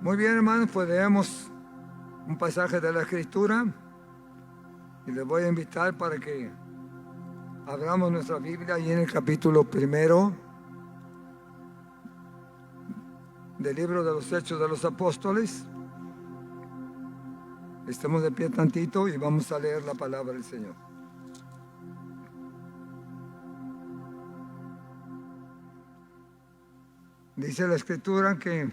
Muy bien, hermanos, pues leemos un pasaje de la Escritura y les voy a invitar para que abramos nuestra Biblia ahí en el capítulo 1 del libro de los Hechos de los Apóstoles. Estemos de pie tantito y vamos a leer la palabra del Señor. Dice la Escritura que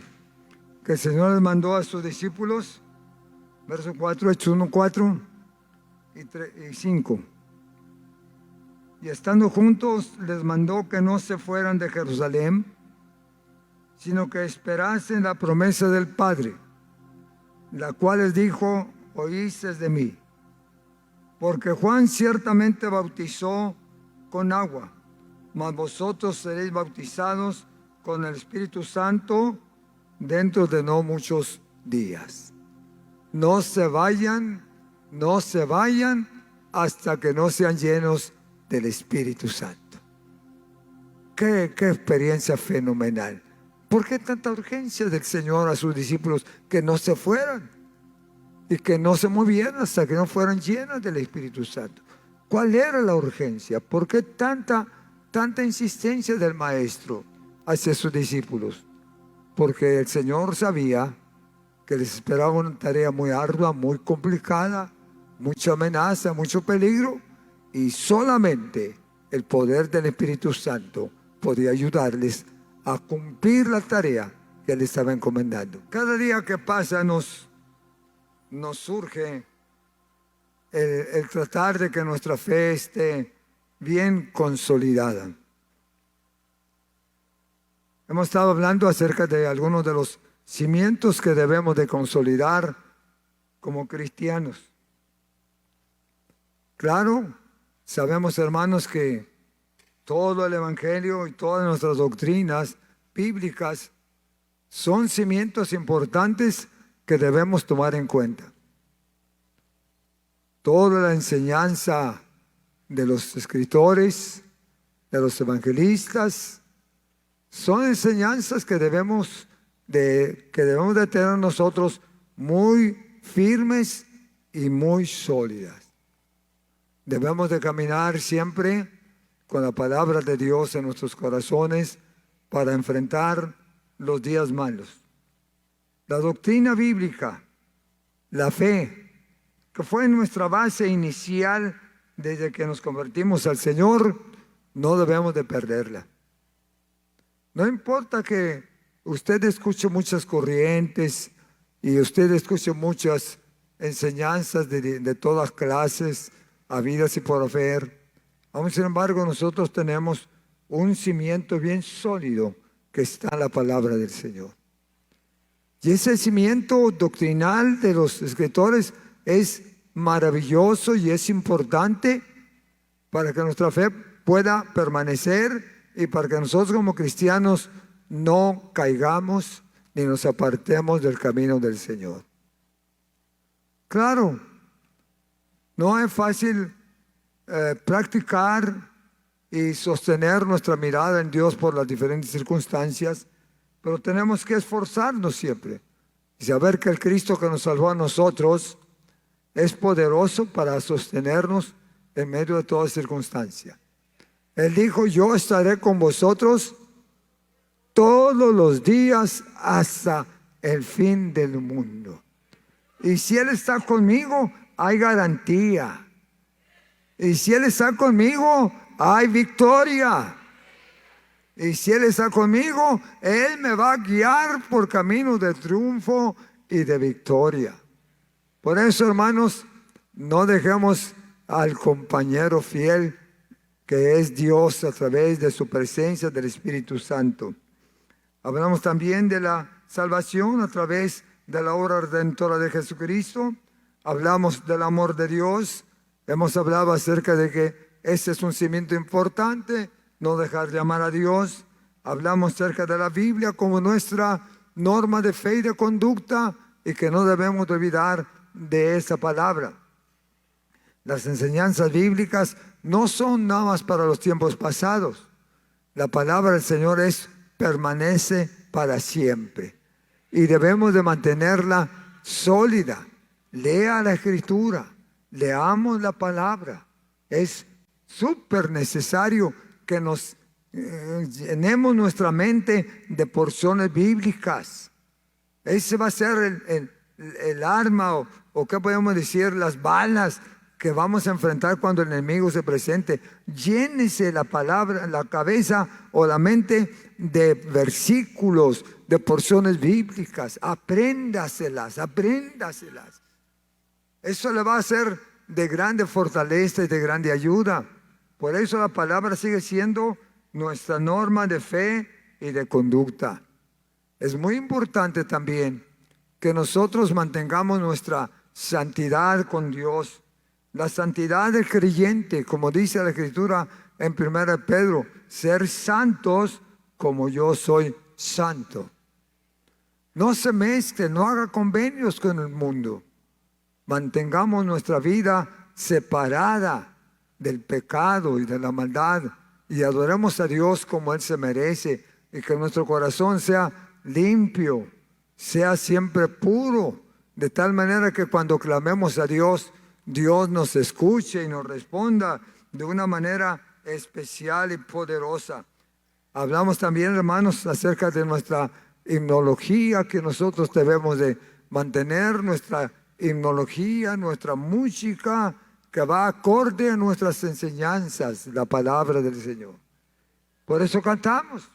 el Señor les mandó a sus discípulos, verso 4, Hechos 1, 4 y 5. Y estando juntos les mandó que no se fueran de Jerusalén, sino que esperasen la promesa del Padre, la cual les dijo: oísteis de mí. Porque Juan ciertamente bautizó con agua, mas vosotros seréis bautizados con el Espíritu Santo dentro de no muchos días. No se vayan hasta que no sean llenos del Espíritu Santo. Qué experiencia fenomenal. ¿Por qué tanta urgencia del Señor a sus discípulos que no se fueran y que no se movieran hasta que no fueran llenos del Espíritu Santo? ¿Cuál era la urgencia? ¿Por qué tanta insistencia del Maestro hacia sus discípulos? Porque el Señor sabía que les esperaba una tarea muy ardua, muy complicada, mucha amenaza, mucho peligro, y solamente el poder del Espíritu Santo podía ayudarles a cumplir la tarea que les estaba encomendando. Cada día que pasa nos surge el tratar de que nuestra fe esté bien consolidada. Hemos estado hablando acerca de algunos de los cimientos que debemos de consolidar como cristianos. Claro, sabemos, hermanos, que todo el Evangelio y todas nuestras doctrinas bíblicas son cimientos importantes que debemos tomar en cuenta. Toda la enseñanza de los escritores, de los evangelistas, son enseñanzas que debemos de tener nosotros muy firmes y muy sólidas. Debemos de caminar siempre con la palabra de Dios en nuestros corazones para enfrentar los días malos. La doctrina bíblica, la fe, que fue nuestra base inicial desde que nos convertimos al Señor, no debemos de perderla. No importa que usted escuche muchas corrientes y usted escuche muchas enseñanzas de todas clases, habidas y por haber. Aún sin embargo, nosotros tenemos un cimiento bien sólido que está en la palabra del Señor. Y ese cimiento doctrinal de los escritores es maravilloso y es importante para que nuestra fe pueda permanecer y para que nosotros como cristianos no caigamos ni nos apartemos del camino del Señor. Claro, no es fácil practicar y sostener nuestra mirada en Dios por las diferentes circunstancias, pero tenemos que esforzarnos siempre y saber que el Cristo que nos salvó a nosotros es poderoso para sostenernos en medio de toda circunstancia. Él dijo: yo estaré con vosotros todos los días hasta el fin del mundo. Y si Él está conmigo, hay garantía. Y si Él está conmigo, hay victoria. Y si Él está conmigo, Él me va a guiar por caminos de triunfo y de victoria. Por eso, hermanos, no dejemos al compañero fiel que es Dios a través de su presencia del Espíritu Santo. Hablamos también de la salvación a través de la obra redentora de Jesucristo. Hablamos del amor de Dios. Hemos hablado acerca de que ese es un cimiento importante, no dejar de amar a Dios. Hablamos acerca de la Biblia como nuestra norma de fe y de conducta y que no debemos de olvidar de esa palabra. Las enseñanzas bíblicas no son nada más para los tiempos pasados. La palabra del Señor permanece para siempre. y debemos de mantenerla sólida. Lea la Escritura, leamos la palabra. Es súper necesario que nos llenemos nuestra mente de porciones bíblicas. Ese va a ser el arma o qué podemos decir, las balas que vamos a enfrentar cuando el enemigo se presente. Llénese la palabra, la cabeza o la mente de versículos, de porciones bíblicas. Apréndaselas. Eso le va a ser de grande fortaleza y de grande ayuda. Por eso la palabra sigue siendo nuestra norma de fe y de conducta. Es muy importante también que nosotros mantengamos nuestra santidad con Dios. La santidad del creyente, como dice la Escritura en 1 Pedro, ser santos como yo soy santo. No se mezcle, no haga convenios con el mundo. Mantengamos nuestra vida separada del pecado y de la maldad y adoremos a Dios como Él se merece, y que nuestro corazón sea limpio, sea siempre puro, de tal manera que cuando clamemos a Dios, Dios nos escuche y nos responda de una manera especial y poderosa. Hablamos también, hermanos, acerca de nuestra himnología, que nosotros debemos de mantener nuestra himnología, nuestra música, que va acorde a nuestras enseñanzas, la palabra del Señor. Por eso cantamos,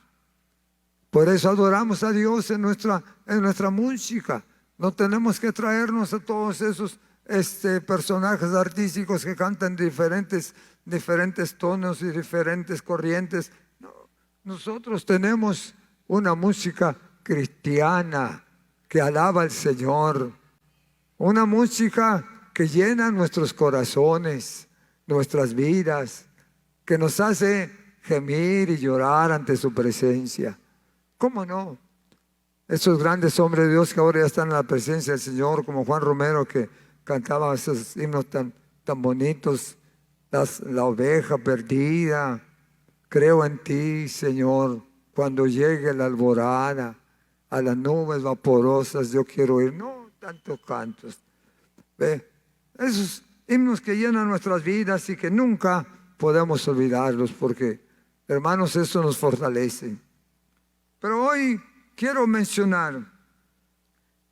por eso adoramos a Dios en nuestra música. No tenemos que traernos a todos esos personajes artísticos que cantan diferentes tonos y diferentes corrientes. No, nosotros tenemos una música cristiana que alaba al Señor, una música que llena nuestros corazones, nuestras vidas, que nos hace gemir y llorar ante su presencia. ¿Cómo no? Esos grandes hombres de Dios que ahora ya están en la presencia del Señor, como Juan Romero, que cantaba esos himnos tan bonitos, la oveja perdida, creo en ti, Señor, cuando llegue la alborada, a las nubes vaporosas yo quiero ir. No, tantos cantos. Ve, esos himnos que llenan nuestras vidas y que nunca podemos olvidarlos, porque, hermanos, eso nos fortalece. Pero hoy quiero mencionar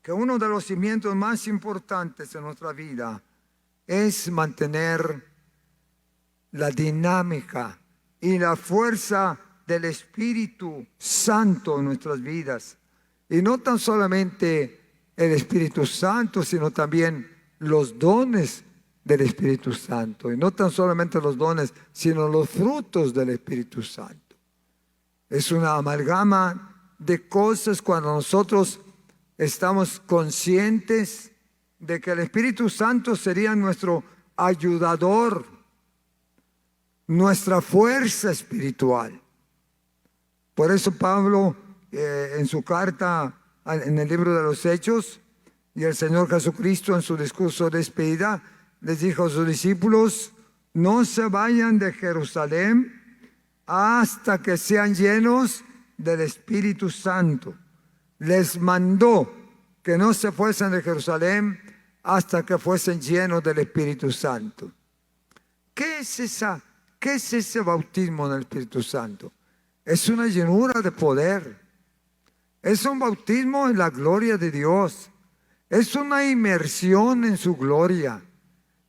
que uno de los cimientos más importantes en nuestra vida es mantener la dinámica y la fuerza del Espíritu Santo en nuestras vidas. Y no tan solamente el Espíritu Santo, sino también los dones del Espíritu Santo. Y no tan solamente los dones, sino los frutos del Espíritu Santo. Es una amalgama de cosas cuando nosotros estamos conscientes de que el Espíritu Santo sería nuestro ayudador, nuestra fuerza espiritual. Por eso Pablo en su carta en el libro de los Hechos, y el Señor Jesucristo en su discurso de despedida les dijo a sus discípulos: no se vayan de Jerusalén hasta que sean llenos del Espíritu Santo. Les mandó que no se fuesen de Jerusalén hasta que fuesen llenos del Espíritu Santo. ¿Qué es ese bautismo del Espíritu Santo? Es una llenura de poder. Es un bautismo en la gloria de Dios. Es una inmersión en su gloria.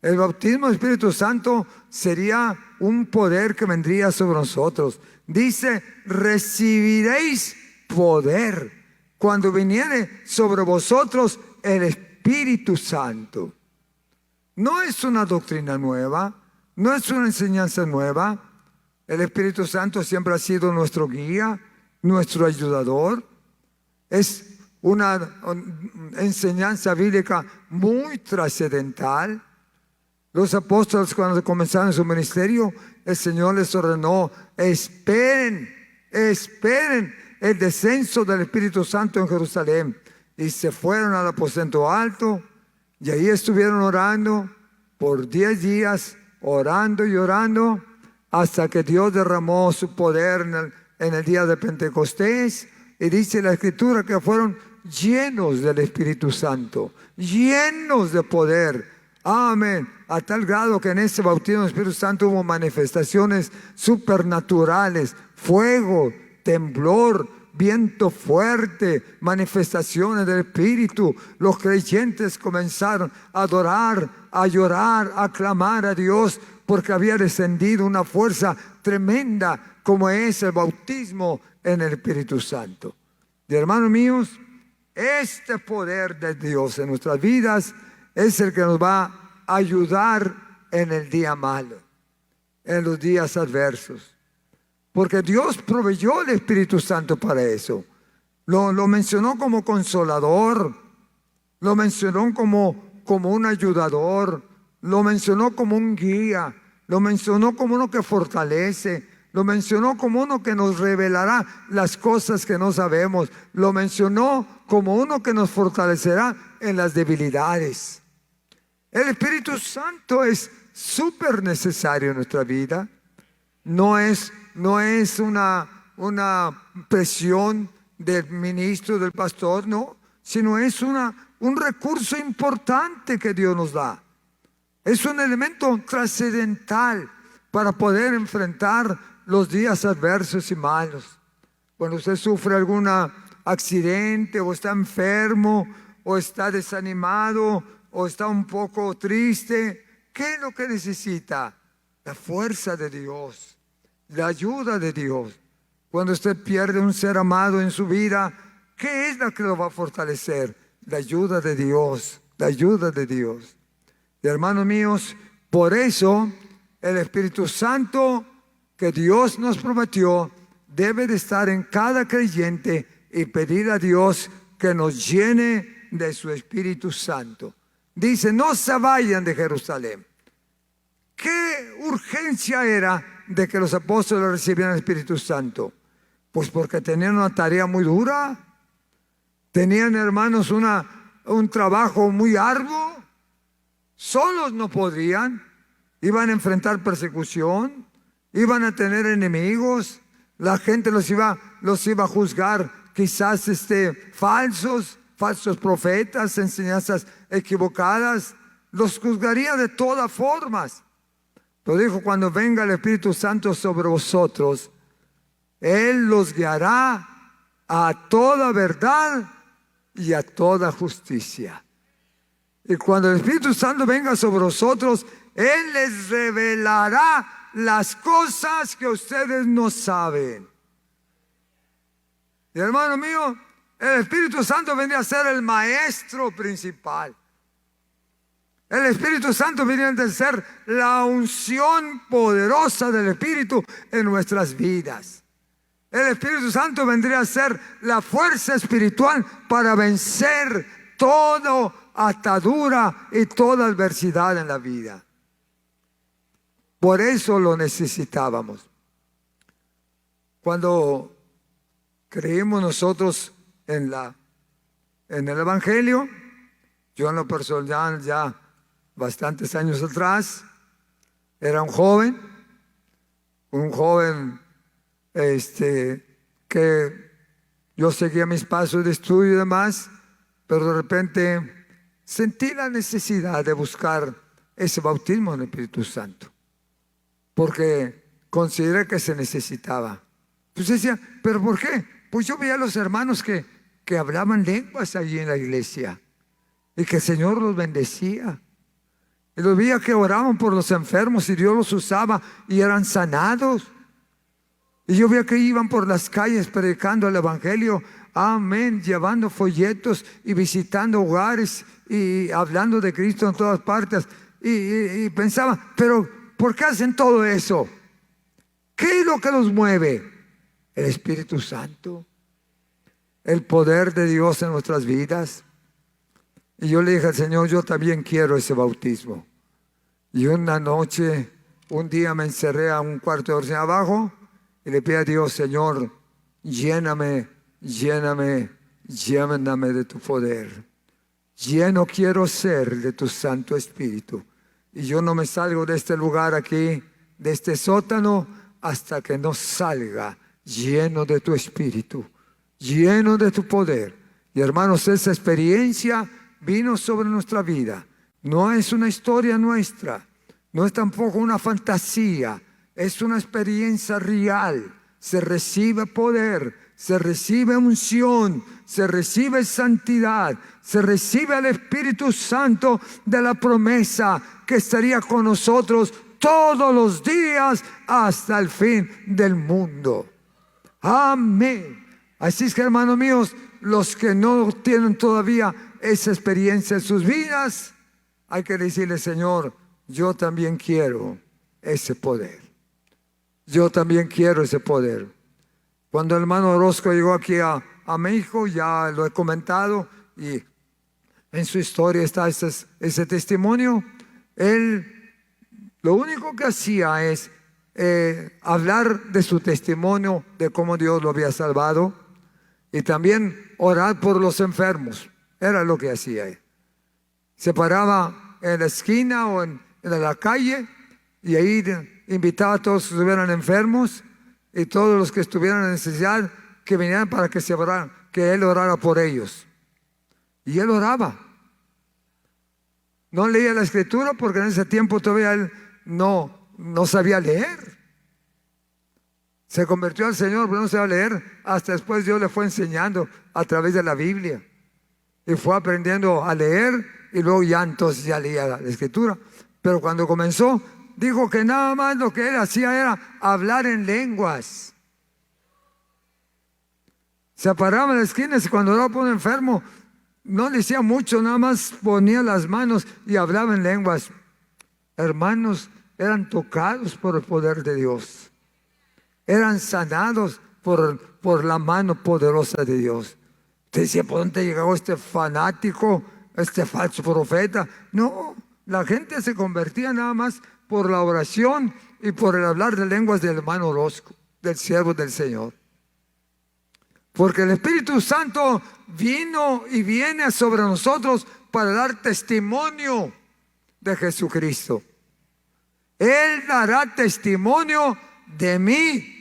El bautismo del Espíritu Santo sería un poder que vendría sobre nosotros. Dice: recibiréis poder cuando viniere sobre vosotros el Espíritu Santo. No es una doctrina nueva, no es una enseñanza nueva. El Espíritu Santo siempre ha sido nuestro guía, nuestro ayudador. Es una enseñanza bíblica muy trascendental. Los apóstoles, cuando comenzaron su ministerio, el Señor les ordenó: esperen el descenso del Espíritu Santo en Jerusalén. Y se fueron al aposento alto y ahí estuvieron orando por 10 días, orando y orando, hasta que Dios derramó su poder en el día de Pentecostés. Y dice la Escritura que fueron llenos del Espíritu Santo, llenos de poder. Amén. A tal grado que en ese bautismo del Espíritu Santo hubo manifestaciones supernaturales, fuego, temblor, viento fuerte, manifestaciones del Espíritu. Los creyentes comenzaron a adorar, a llorar, a clamar a Dios, porque había descendido una fuerza tremenda como es el bautismo en el Espíritu Santo. Y hermanos míos, este poder de Dios en nuestras vidas es el que nos va a ayudar en el día malo, en los días adversos. Porque Dios proveyó el Espíritu Santo para eso. Lo mencionó como consolador, lo mencionó como un ayudador, lo mencionó como un guía, lo mencionó como uno que fortalece, lo mencionó como uno que nos revelará las cosas que no sabemos, lo mencionó como uno que nos fortalecerá en las debilidades. El Espíritu Santo es súper necesario en nuestra vida. No es una presión del ministro, del pastor, no, sino es un recurso importante que Dios nos da. Es un elemento trascendental para poder enfrentar los días adversos y malos. Cuando usted sufre algún accidente, o está enfermo, o está desanimado, o está un poco triste, ¿qué es lo que necesita? La fuerza de Dios, la ayuda de Dios. Cuando usted pierde un ser amado en su vida, ¿qué es lo que lo va a fortalecer? La ayuda de Dios, la ayuda de Dios. Y hermanos míos, por eso el Espíritu Santo que Dios nos prometió debe de estar en cada creyente y pedir a Dios que nos llene de su Espíritu Santo. Dice, no se vayan de Jerusalén. ¿Qué urgencia era de que los apóstoles recibieran el Espíritu Santo? Pues porque tenían una tarea muy dura. Tenían, hermanos, un trabajo muy arduo. Solos no podrían. Iban a enfrentar persecución. Iban a tener enemigos. La gente los iba a juzgar, quizás falsos profetas, enseñanzas equivocadas. Los juzgaría de todas formas. Pero dijo, cuando venga el Espíritu Santo sobre vosotros, Él los guiará a toda verdad y a toda justicia. Y cuando el Espíritu Santo venga sobre vosotros, Él les revelará las cosas que ustedes no saben. Y hermano mío, el Espíritu Santo vendría a ser el maestro principal. El Espíritu Santo viene a ser la unción poderosa del Espíritu en nuestras vidas. El Espíritu Santo vendría a ser la fuerza espiritual para vencer toda atadura y toda adversidad en la vida. Por eso lo necesitábamos. Cuando creímos nosotros en el Evangelio, yo en lo personal ya bastantes años atrás, era un joven que yo seguía mis pasos de estudio y demás, pero de repente sentí la necesidad de buscar ese bautismo en el Espíritu Santo, porque consideré que se necesitaba. Entonces decía, ¿pero por qué? Pues yo veía a los hermanos que hablaban lenguas allí en la iglesia y que el Señor los bendecía. Y los veía que oraban por los enfermos y Dios los usaba y eran sanados. Y yo veía que iban por las calles predicando el Evangelio, amén, llevando folletos y visitando hogares y hablando de Cristo en todas partes. Y pensaba, pero ¿por qué hacen todo eso? ¿Qué es lo que los mueve? El Espíritu Santo, el poder de Dios en nuestras vidas. Y yo le dije al Señor, yo también quiero ese bautismo. Y una noche, un día me encerré a un cuarto de oración abajo y le pedí a Dios, Señor, lléname de tu poder. Lleno quiero ser de tu Santo Espíritu. Y yo no me salgo de este lugar aquí, de este sótano, hasta que no salga lleno de tu Espíritu, lleno de tu poder, Y hermanos, esa experiencia vino sobre nuestra vida. No es una historia nuestra, no es tampoco una fantasía, es una experiencia real. Se recibe poder, se recibe unción, se recibe santidad, se recibe el Espíritu Santo de la promesa que estaría con nosotros todos los días hasta el fin del mundo. Amén. Así es que, hermanos míos, los que no tienen todavía esa experiencia en sus vidas, hay que decirle: Señor, yo también quiero ese poder. Yo también quiero ese poder. Cuando el hermano Orozco llegó aquí a México, ya lo he comentado, y en su historia está ese testimonio. Él lo único que hacía es hablar de su testimonio, de cómo Dios lo había salvado, y también orar por los enfermos. Era lo que hacía él. Se paraba en la esquina o en la calle, y ahí invitaba a todos los que estuvieran enfermos y todos los que estuvieran en necesidad que vinieran para que que él orara por ellos. Y él oraba. No leía la escritura porque en ese tiempo todavía él no sabía leer. Se convirtió al Señor, pero no sabía leer. Hasta después Dios le fue enseñando a través de la Biblia. Y fue aprendiendo a leer, y luego ya entonces ya leía la escritura. Pero cuando comenzó, dijo que nada más lo que él hacía era hablar en lenguas. Se paraba en las esquinas y cuando oraba por un enfermo, no le decía mucho, nada más ponía las manos y hablaba en lenguas. Hermanos, eran tocados por el poder de Dios. Eran sanados por la mano poderosa de Dios. Usted decía: ¿por dónde llegó este fanático, este falso profeta? No, la gente se convertía nada más por la oración y por el hablar de lenguas del hermano Orozco, del siervo del Señor. Porque el Espíritu Santo vino y viene sobre nosotros para dar testimonio de Jesucristo. Él dará testimonio de mí.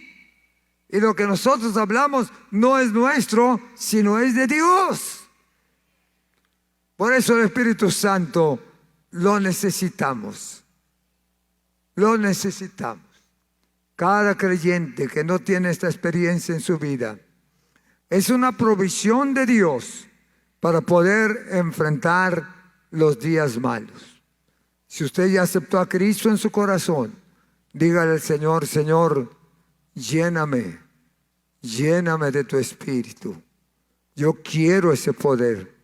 Y lo que nosotros hablamos no es nuestro, sino es de Dios. Por eso el Espíritu Santo lo necesitamos. Lo necesitamos. Cada creyente que no tiene esta experiencia en su vida, es una provisión de Dios para poder enfrentar los días malos. Si usted ya aceptó a Cristo en su corazón, dígale al Señor: Señor, lléname de tu Espíritu. Yo quiero ese poder.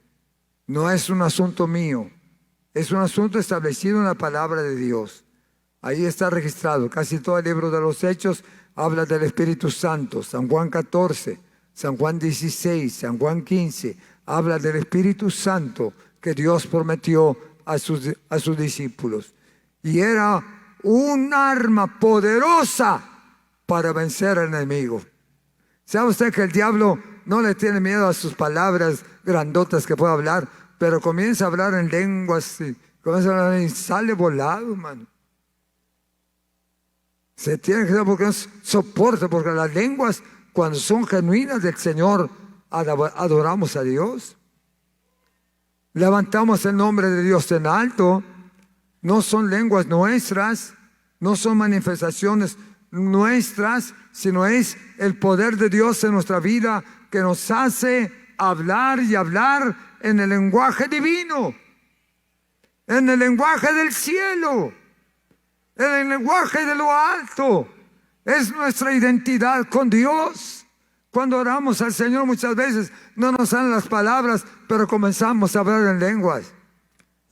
No es un asunto mío, es un asunto establecido en la palabra de Dios. Ahí está registrado. Casi todo el libro de los Hechos habla del Espíritu Santo. San Juan 14, San Juan 16, San Juan 15 habla del Espíritu Santo que Dios prometió a sus discípulos. Y era un arma poderosa para vencer al enemigo. ¿Sabe usted que el diablo no le tiene miedo a sus palabras grandotas que puede hablar? Pero comienza a hablar en lenguas y sale volado, hermano. Se tiene que saber porque no soporta, porque las lenguas, cuando son genuinas del Señor, adoramos a Dios. Levantamos el nombre de Dios en alto. No son lenguas nuestras, no son manifestaciones nuestras, sino es el poder de Dios en nuestra vida que nos hace hablar y hablar en el lenguaje divino, en el lenguaje del cielo, en el lenguaje de lo alto. Es nuestra identidad con Dios. Cuando oramos al Señor muchas veces no nos salen las palabras, pero comenzamos a hablar en lenguas.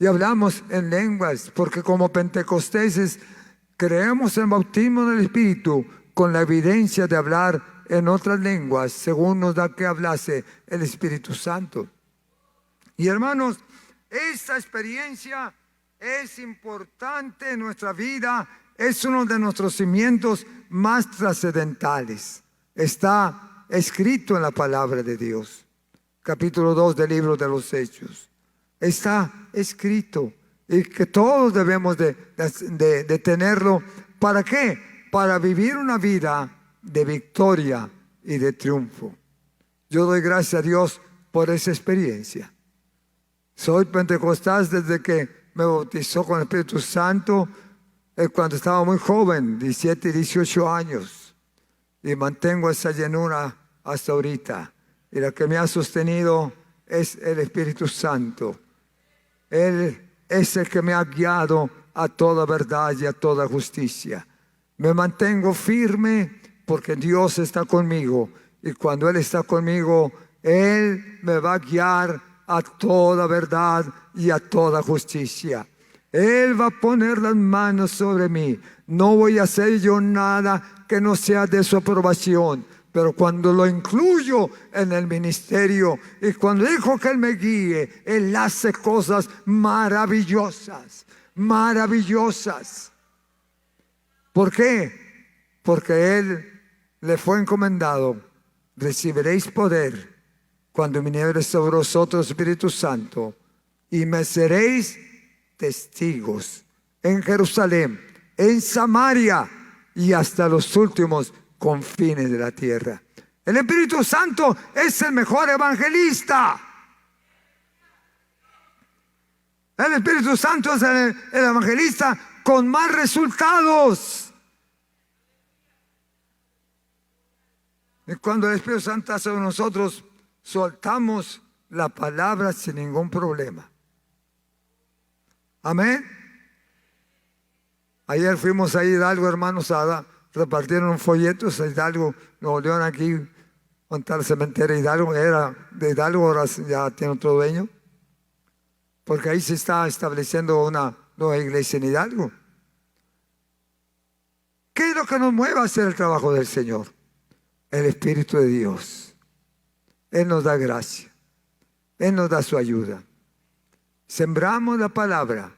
Y hablamos en lenguas porque como pentecosteses creemos en el bautismo del Espíritu con la evidencia de hablar en otras lenguas según nos da que hablase el Espíritu Santo. Y hermanos, esta experiencia es importante en nuestra vida, es uno de nuestros cimientos más trascendentales. Está escrito en la palabra de Dios, capítulo 2 del libro de los Hechos. Está escrito y que todos debemos de tenerlo. ¿Para qué? Para vivir una vida de victoria y de triunfo. Yo doy gracias a Dios por esa experiencia. Soy pentecostal desde que me bautizó con el Espíritu Santo cuando estaba muy joven, 17 y 18 años. Y mantengo esa llenura hasta ahorita. Y la que me ha sostenido es el Espíritu Santo. Él es el que me ha guiado a toda verdad y a toda justicia. Me mantengo firme porque Dios está conmigo. Y cuando Él está conmigo, Él me va a guiar a toda verdad y a toda justicia. Él va a poner las manos sobre mí. No voy a hacer yo nada que no sea de su aprobación. Pero cuando lo incluyo en el ministerio y cuando dejo que Él me guíe, Él hace cosas maravillosas, maravillosas. ¿Por qué? Porque Él le fue encomendado: recibiréis poder cuando viniere sobre vosotros el Espíritu Santo, y me seréis testigos en Jerusalén, en Samaria y hasta los últimos confines de la tierra. El Espíritu Santo es el mejor evangelista. El Espíritu Santo es el evangelista con más resultados. Y cuando el Espíritu Santo está sobre nosotros, soltamos la palabra sin ningún problema. Amén. Ayer fuimos a Hidalgo, hermanos, repartieron folletos a Hidalgo, Nuevo León, aquí, contra el cementerio de Hidalgo. Era de Hidalgo, ahora ya tiene otro dueño, porque ahí se está estableciendo una nueva iglesia en Hidalgo. ¿Qué es lo que nos mueve a hacer el trabajo del Señor? El Espíritu de Dios. Él nos da gracia, Él nos da su ayuda. Sembramos la palabra,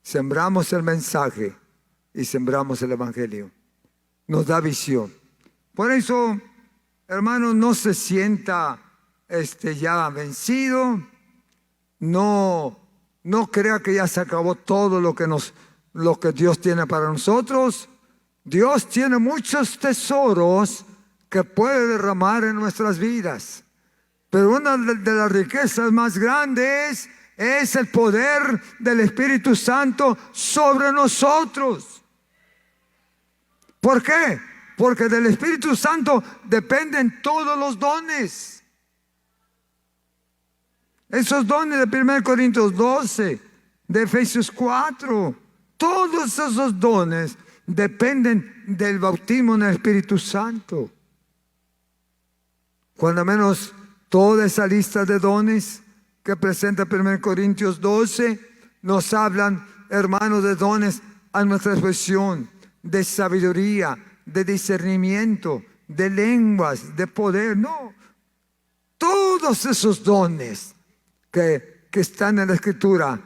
sembramos el mensaje y sembramos el evangelio. Nos da visión. Por eso, hermano, no se sienta ya vencido. No crea que ya se acabó todo lo que Dios tiene para nosotros. Dios tiene muchos tesoros que puede derramar en nuestras vidas. Pero una de las riquezas más grandes es el poder del Espíritu Santo sobre nosotros. ¿Por qué? Porque del Espíritu Santo dependen todos los dones. Esos dones de 1 Corintios 12, de Efesios 4, todos esos dones dependen del bautismo en el Espíritu Santo. Cuando menos toda esa lista de dones que presenta 1 Corintios 12 nos hablan, hermanos, de dones a nuestra expresión, de sabiduría, de discernimiento, de lenguas, de poder. No, todos esos dones que están en la Escritura,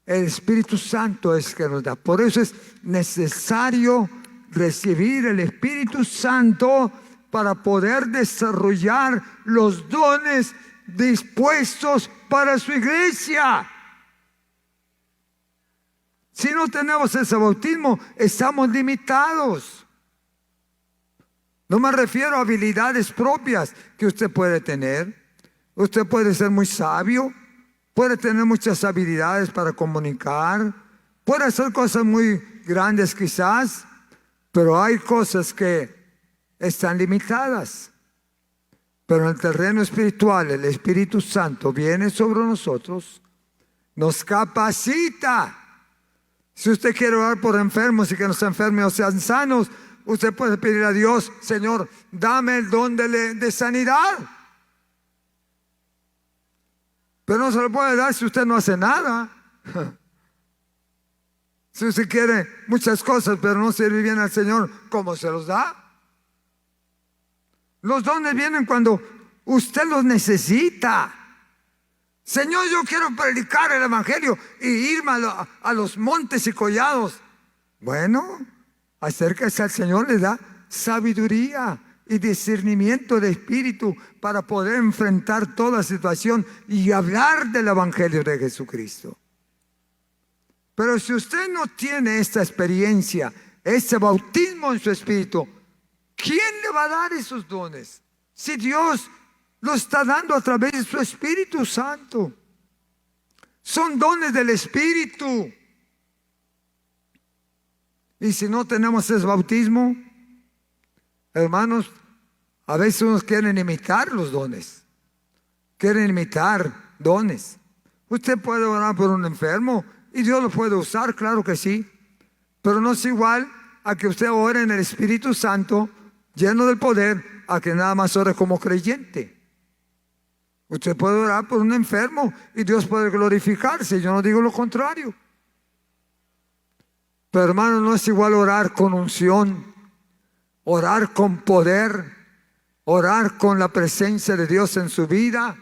el Espíritu Santo es que nos da. Por eso es necesario recibir el Espíritu Santo para poder desarrollar los dones dispuestos para su iglesia. Si no tenemos ese bautismo, estamos limitados. No me refiero a habilidades propias que usted puede tener. Usted puede ser muy sabio, puede tener muchas habilidades para comunicar, puede hacer cosas muy grandes quizás, pero hay cosas que están limitadas. Pero en el terreno espiritual, el Espíritu Santo viene sobre nosotros, nos capacita. Si usted quiere orar por enfermos y que no sean enfermos o sean sanos, usted puede pedir a Dios: Señor, dame el don de sanidad. Pero no se lo puede dar si usted no hace nada. Si usted quiere muchas cosas, pero no sirve bien al Señor, ¿cómo se los da? Los dones vienen cuando usted los necesita. Señor, yo quiero predicar el evangelio y irme a los montes y collados. Bueno, acérquese al Señor, le da sabiduría y discernimiento de espíritu para poder enfrentar toda situación y hablar del evangelio de Jesucristo. Pero si usted no tiene esta experiencia, este bautismo en su espíritu, ¿quién le va a dar esos dones? Si Dios lo está dando a través de su Espíritu Santo. Son dones del Espíritu. Y si no tenemos ese bautismo, hermanos, a veces unos quieren imitar los dones. Quieren imitar dones. Usted puede orar por un enfermo y Dios lo puede usar, claro que sí. Pero no es igual a que usted ore en el Espíritu Santo, lleno del poder, a que nada más ore como creyente. Usted puede orar por un enfermo y Dios puede glorificarse. Yo no digo lo contrario. Pero hermano, no es igual orar con unción, orar con poder, orar con la presencia de Dios en su vida,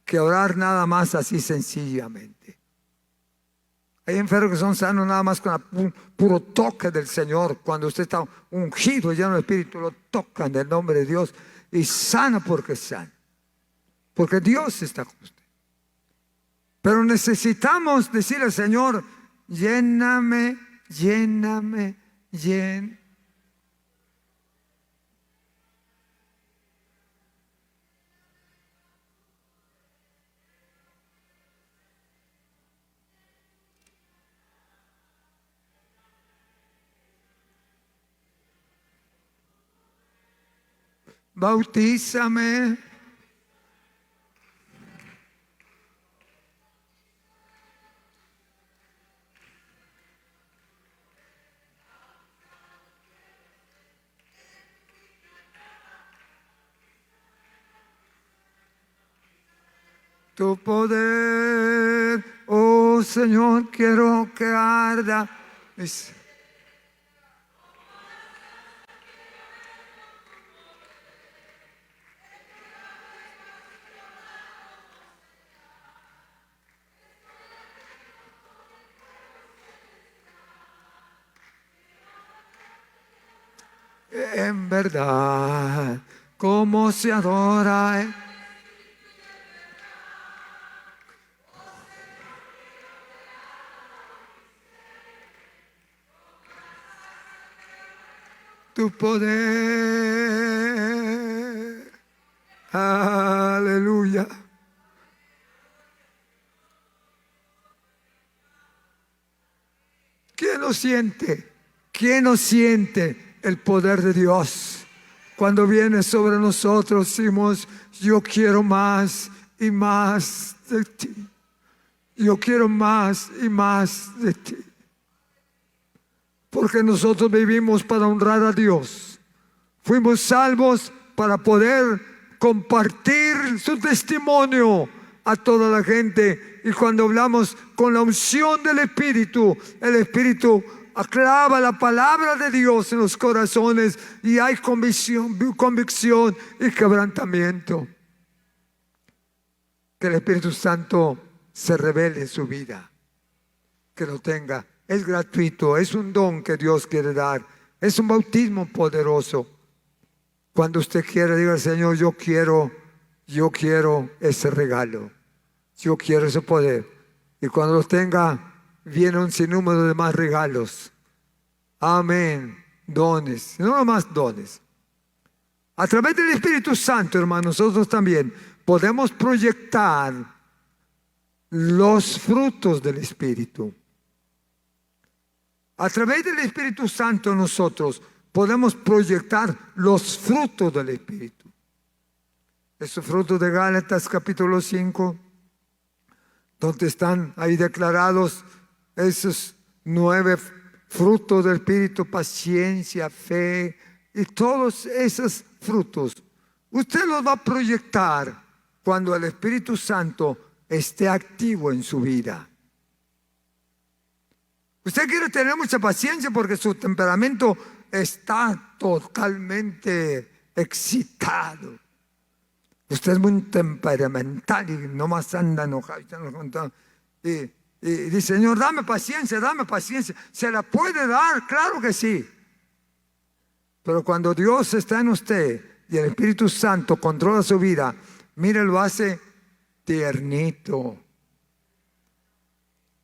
que orar nada más así sencillamente. Hay enfermos que son sanos nada más con un puro toque del Señor. Cuando usted está ungido, lleno del Espíritu, lo tocan del nombre de Dios y sana porque sana. Porque Dios está con usted. Pero necesitamos decirle al Señor, lléname, lléname, lléname. Bautízame. Tu poder, oh Señor, quiero que arda. En verdad, cómo se adora. Tu poder. Aleluya. ¿Quién lo siente? ¿Quién no siente el poder de Dios? Cuando viene sobre nosotros, decimos, yo quiero más y más de ti. Yo quiero más y más de ti. Porque nosotros vivimos para honrar a Dios. Fuimos salvos para poder compartir su testimonio a toda la gente. Y cuando hablamos con la unción del Espíritu, el Espíritu aclava la palabra de Dios en los corazones y hay convicción y quebrantamiento. Que el Espíritu Santo se revele en su vida, que lo tenga. Es gratuito, es un don que Dios quiere dar, es un bautismo poderoso. Cuando usted quiera, diga al Señor, yo quiero ese regalo, yo quiero ese poder. Y cuando lo tenga, viene un sinnúmero de más regalos. Amén. Dones, no más dones. A través del Espíritu Santo, hermanos, nosotros también podemos proyectar los frutos del Espíritu. A través del Espíritu Santo nosotros podemos proyectar los frutos del Espíritu. Esos frutos de Gálatas capítulo 5, donde están ahí declarados esos 9 frutos del Espíritu: paciencia, fe y todos esos frutos. Usted los va a proyectar cuando el Espíritu Santo esté activo en su vida. Usted quiere tener mucha paciencia porque su temperamento está totalmente excitado. Usted es muy temperamental y nomás anda enojado. Y dice, Señor, dame paciencia, dame paciencia. ¿Se la puede dar? Claro que sí. Pero cuando Dios está en usted y el Espíritu Santo controla su vida, mire, lo hace tiernito.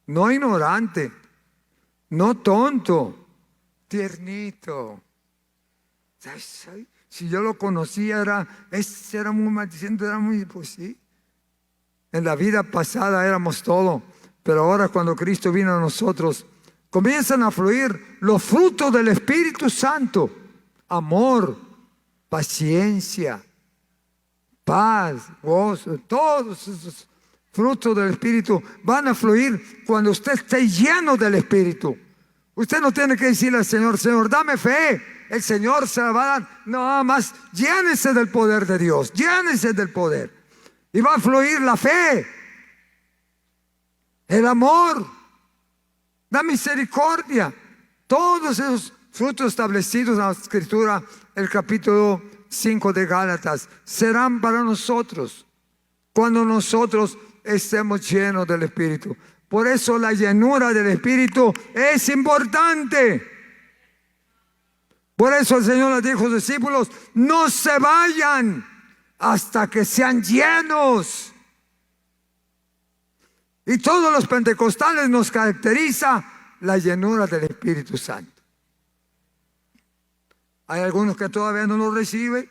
No ignorante. No tonto, tiernito. Si yo lo conocía, ese era muy maldiciente, era muy, pues sí. En la vida pasada éramos todo, pero ahora cuando Cristo vino a nosotros, comienzan a fluir los frutos del Espíritu Santo: amor, paciencia, paz, gozo. Todos esos frutos del Espíritu van a fluir cuando usted esté lleno del Espíritu. Usted no tiene que decirle al Señor: Señor, dame fe. El Señor se la va a dar. No, nada más llénese del poder de Dios, llénese del poder. Y va a fluir la fe, el amor, la misericordia. Todos esos frutos establecidos en la Escritura, el capítulo 5 de Gálatas, serán para nosotros cuando nosotros estemos llenos del Espíritu. Por eso la llenura del Espíritu es importante. Por eso el Señor les dijo a sus discípulos: no se vayan hasta que sean llenos. Y todos los pentecostales nos caracteriza la llenura del Espíritu Santo. Hay algunos que todavía no lo reciben,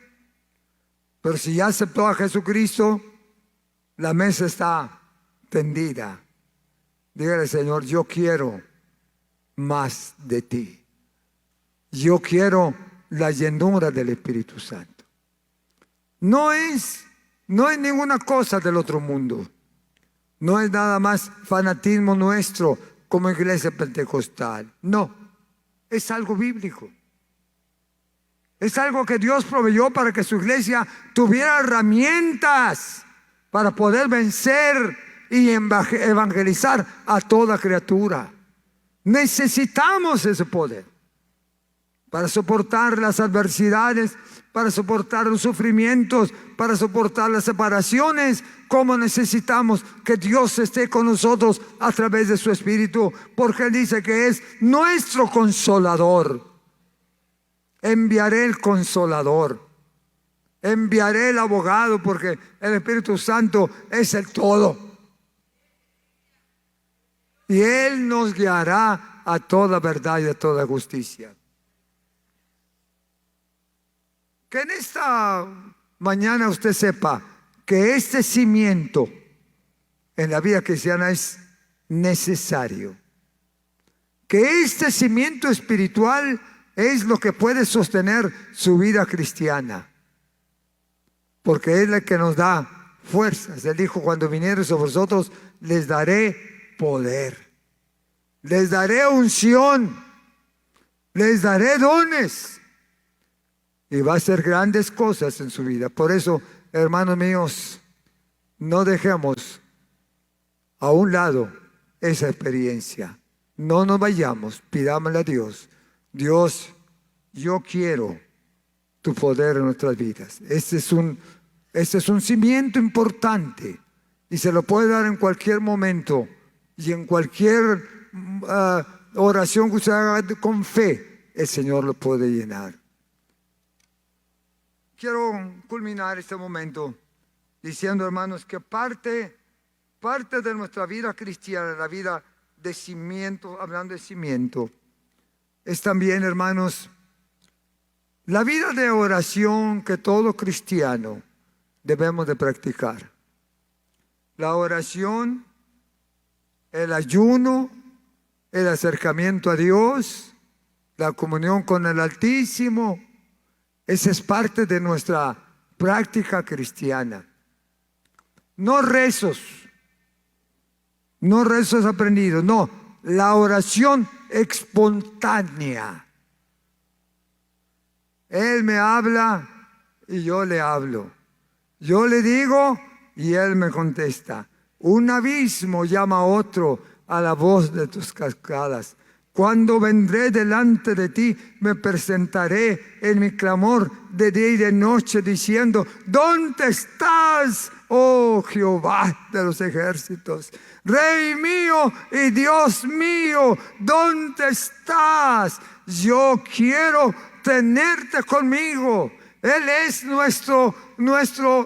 pero si ya aceptó a Jesucristo, la mesa está tendida. Dígale: Señor, yo quiero más de ti. Yo quiero la llenura del Espíritu Santo. No es ninguna cosa del otro mundo. No es nada más fanatismo nuestro como iglesia pentecostal. No, es algo bíblico. Es algo que Dios proveyó para que su iglesia tuviera herramientas para poder vencer y evangelizar a toda criatura. Necesitamos ese poder para soportar las adversidades, para soportar los sufrimientos, para soportar las separaciones. Como necesitamos que Dios esté con nosotros a través de su Espíritu, porque Él dice que es nuestro consolador. Enviaré el consolador, enviaré el abogado, porque el Espíritu Santo es el todo. Y Él nos guiará a toda verdad y a toda justicia. Que en esta mañana usted sepa que este cimiento en la vida cristiana es necesario. Que este cimiento espiritual es lo que puede sostener su vida cristiana. Porque es el que nos da fuerzas. Él dijo: cuando viniere sobre vosotros, les daré poder. Les daré unción. Les daré dones. Y va a hacer grandes cosas en su vida. Por eso, hermanos míos, no dejemos a un lado esa experiencia. No nos vayamos, pidámosle a Dios: Dios, yo quiero tu poder en nuestras vidas. Este es un cimiento importante y se lo puede dar en cualquier momento y en cualquier oración que usted haga con fe, el Señor lo puede llenar. Quiero culminar este momento diciendo, hermanos, que parte de nuestra vida cristiana, la vida de cimiento, hablando de cimiento, es también, hermanos, la vida de oración que todo cristiano debemos de practicar. La oración, el ayuno, el acercamiento a Dios, la comunión con el Altísimo. Esa es parte de nuestra práctica cristiana. No rezos aprendidos, no, la oración espontánea. Él me habla y yo le hablo. Yo le digo y Él me contesta. Un abismo llama a otro a la voz de tus cascadas. Cuando vendré delante de ti, me presentaré en mi clamor de día y de noche, diciendo: ¿dónde estás, oh Jehová de los ejércitos? Rey mío y Dios mío, ¿dónde estás? Yo quiero tenerte conmigo. Él es nuestro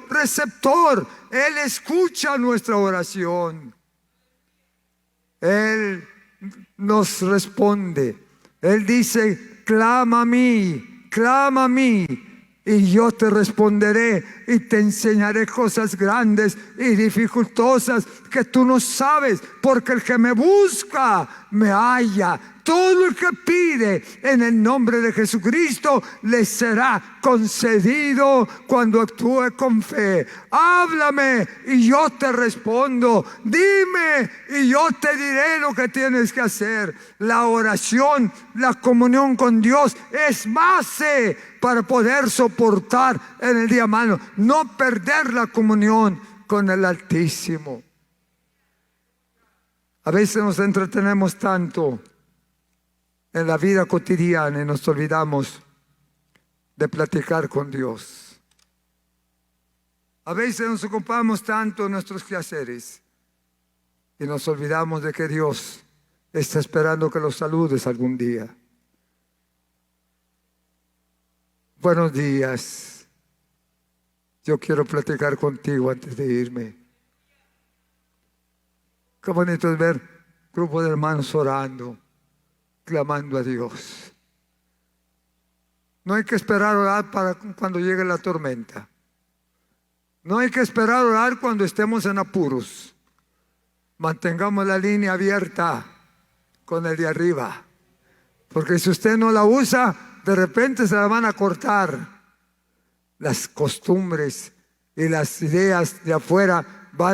receptor. Él escucha nuestra oración. Él nos responde. Él dice: clama a mí, y yo te responderé y te enseñaré cosas grandes y dificultosas que tú no sabes, porque el que me busca me halla. Todo el que pide en el nombre de Jesucristo le será concedido cuando actúe con fe. Háblame y yo te respondo. Dime y yo te diré lo que tienes que hacer. La oración, la comunión con Dios es base para poder soportar en el día malo. No perder la comunión con el Altísimo. A veces nos entretenemos tanto en la vida cotidiana y nos olvidamos de platicar con Dios. A veces nos ocupamos tanto en nuestros quehaceres y nos olvidamos de que Dios está esperando que los saludes algún día. Buenos días. Yo quiero platicar contigo antes de irme. Qué bonito es ver un grupo de hermanos orando, clamando a Dios. No hay que esperar orar para cuando llegue la tormenta. No hay que esperar orar cuando estemos en apuros. Mantengamos la línea abierta con el de arriba, porque si usted no la usa, de repente se la van a cortar. Las costumbres y las ideas de afuera va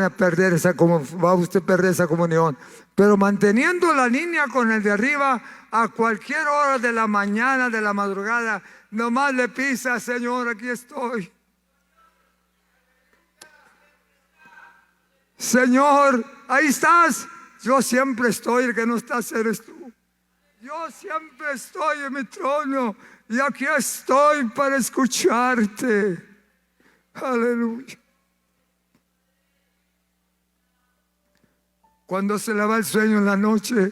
usted a perder esa comunión. Pero manteniendo la línea con el de arriba, a cualquier hora de la mañana, de la madrugada, nomás le pisa: Señor, aquí estoy. Señor, ahí estás. Yo siempre estoy, el que no estás eres tú. Yo siempre estoy en mi trono y aquí estoy para escucharte. Aleluya. Cuando se le va el sueño en la noche,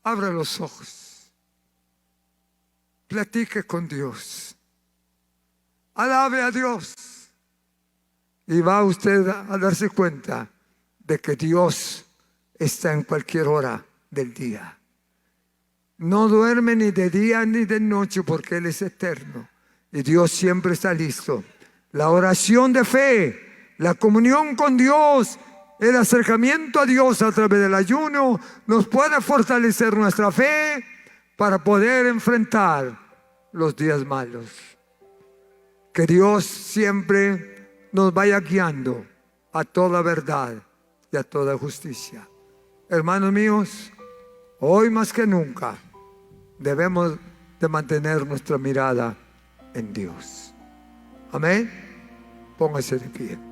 abra los ojos, platique con Dios, alabe a Dios, y va usted a darse cuenta de que Dios está en cualquier hora del día. No duerme ni de día ni de noche, porque Él es eterno y Dios siempre está listo. La oración de fe, la comunión con Dios, el acercamiento a Dios a través del ayuno nos puede fortalecer nuestra fe para poder enfrentar los días malos. Que Dios siempre nos vaya guiando a toda verdad y a toda justicia. Hermanos míos, hoy más que nunca debemos de mantener nuestra mirada en Dios. Amén. Póngase de pie.